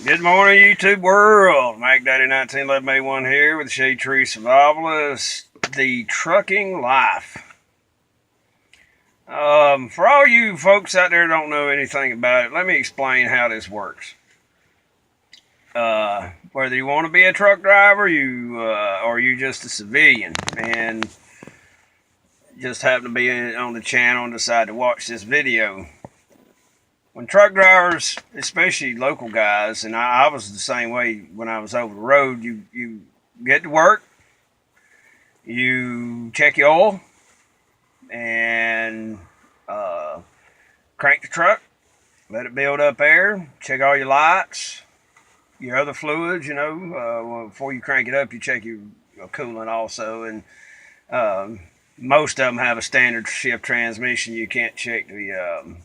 Good morning, YouTube world. Mac Daddy 1911 here with the Shade Tree Survivalist, the trucking life. For all you folks out there who don't know anything about it, let me explain how this works. Whether you want to be a truck driver, or you just a civilian and just happen to be on the channel and decide to watch this video. When truck drivers, especially local guys, and I was the same way when I was over the road, you get to work, you check your oil, and crank the truck, let it build up air, check all your lights, your other fluids, before you crank it up, you check your coolant also, and most of them have a standard shift transmission. You can't check the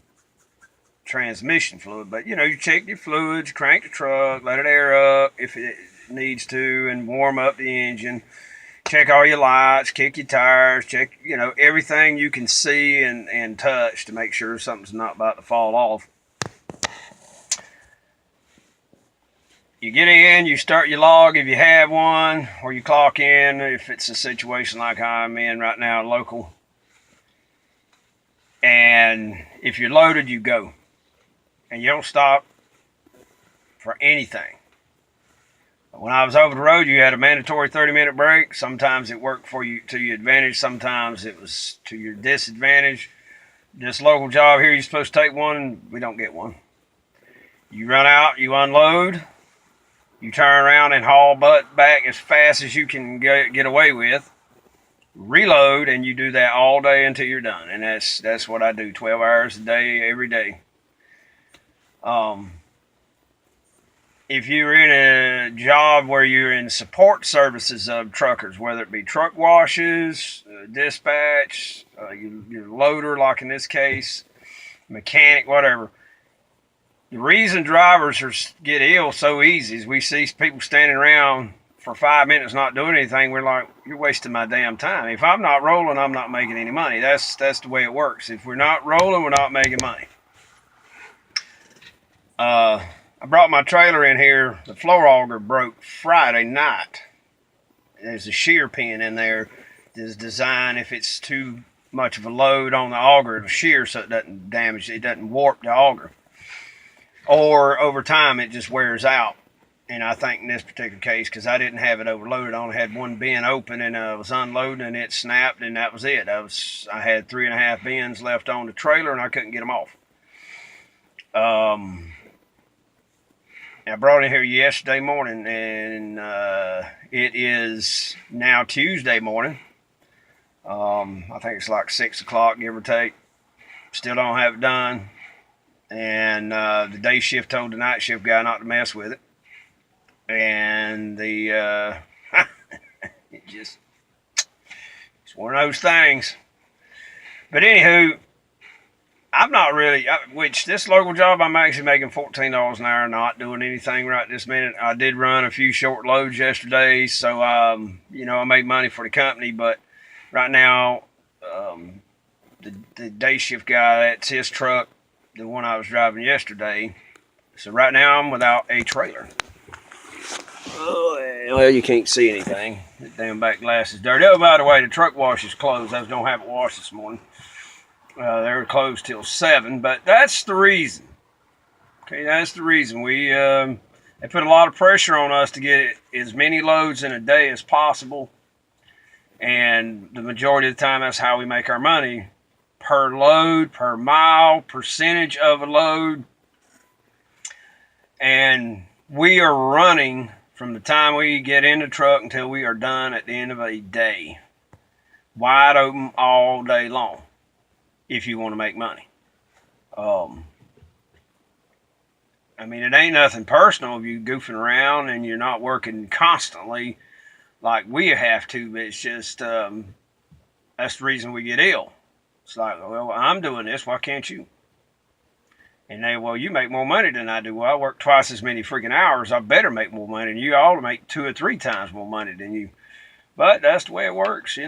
transmission fluid, but you check your fluids, crank the truck, let it air up if it needs to, and warm up the engine, check all your lights, kick your tires, check everything you can see and touch to make sure something's not about to fall off. You get in, you start your log if you have one, or you clock in if it's a situation like I'm in right now, local. And if you're loaded, you go. And you don't stop for anything. When I was over the road, you had a mandatory 30-minute break. Sometimes it worked for you to your advantage. Sometimes it was to your disadvantage. This local job here, you're supposed to take one. We don't get one. You run out, you unload, you turn around and haul butt back as fast as you can get away with. Reload, and you do that all day until you're done. And that's what I do, 12 hours a day, every day. If you're in a job where you're in support services of truckers, whether it be truck washes, dispatch, your loader, like in this case, mechanic, whatever. The reason drivers get ill so easy is we see people standing around for 5 minutes not doing anything. We're like, you're wasting my damn time. If I'm not rolling, I'm not making any money. That's the way it works. If we're not rolling, we're not making money. I brought my trailer in here. The floor auger broke Friday night. There's a shear pin in there that's designed, if it's too much of a load on the auger, it'll shear so it doesn't damage, it doesn't warp the auger. Or over time, it just wears out. And I think in this particular case, because I didn't have it overloaded, I only had one bin open, and I was unloading, and it snapped, and that was it. I had 3.5 bins left on the trailer, and I couldn't get them off. I brought it here yesterday morning, and it is now Tuesday morning. I think it's like 6 o'clock, give or take. Still don't have it done. And the day shift told the night shift guy not to mess with it. And it's one of those things. But anywho, I'm not really, which this local job, I'm actually making $14 an hour, not doing anything right this minute. I did run a few short loads yesterday, so, I made money for the company, but right now, the day shift guy, that's his truck, the one I was driving yesterday. So right now, I'm without a trailer. Oh, well, you can't see anything. The damn back glass is dirty. Oh, by the way, the truck wash is closed. I was going to have it washed this morning. They were closed till 7, but that's the reason. Okay, that's the reason. They put a lot of pressure on us to get as many loads in a day as possible, and the majority of the time, that's how we make our money. Per load, per mile, percentage of a load. And we are running from the time we get in the truck until we are done at the end of a day. Wide open all day long. If you want to make money. I mean, it ain't nothing personal if you're goofing around and you're not working constantly like we have to, but it's just, that's the reason we get ill. It's like, well, I'm doing this, why can't you? And they, well, you make more money than I do. Well, I work twice as many freaking hours. I better make more money than you. I ought to make 2 or 3 times more money than you. But that's the way it works,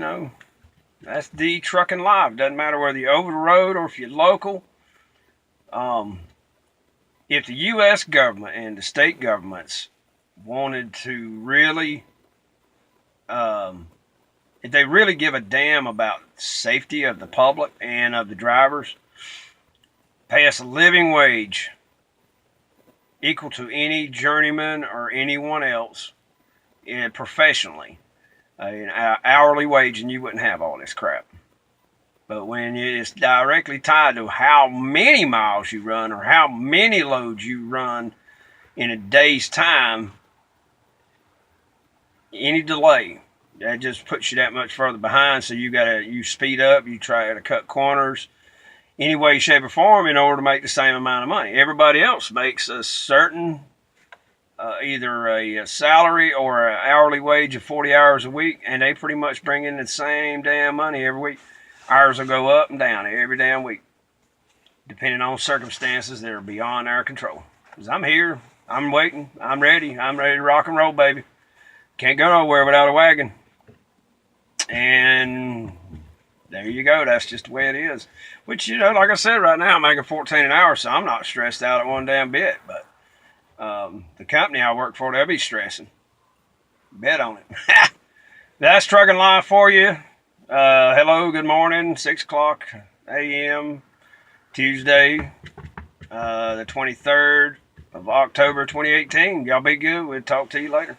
That's the trucking life. Doesn't matter whether you're over the road or if you're local. if the U.S. government and the state governments wanted to really, if they really give a damn about safety of the public and of the drivers, pay us a living wage equal to any journeyman or anyone else professionally, an hourly wage, and you wouldn't have all this crap. But when it's directly tied to how many miles you run or how many loads you run in a day's time, any delay, that just puts you that much further behind. So you speed up, you try to cut corners, any way, shape, or form in order to make the same amount of money. Everybody else makes a certain, either a salary or an hourly wage of 40 hours a week, and they pretty much bring in the same damn money every week. Ours will go up and down every damn week, depending on circumstances that are beyond our control. Because I'm here, I'm waiting, I'm ready to rock and roll, baby. Can't go nowhere without a wagon. And there you go. That's just the way it is. Which, like I said, right now I'm making $14 an hour, so I'm not stressed out at one damn bit. But the company I work for, they'll be stressing. Bet on it. That's Trucking Live for you. Hello, good morning. 6 o'clock a.m. Tuesday, the 23rd of October 2018. Y'all be good. We'll talk to you later.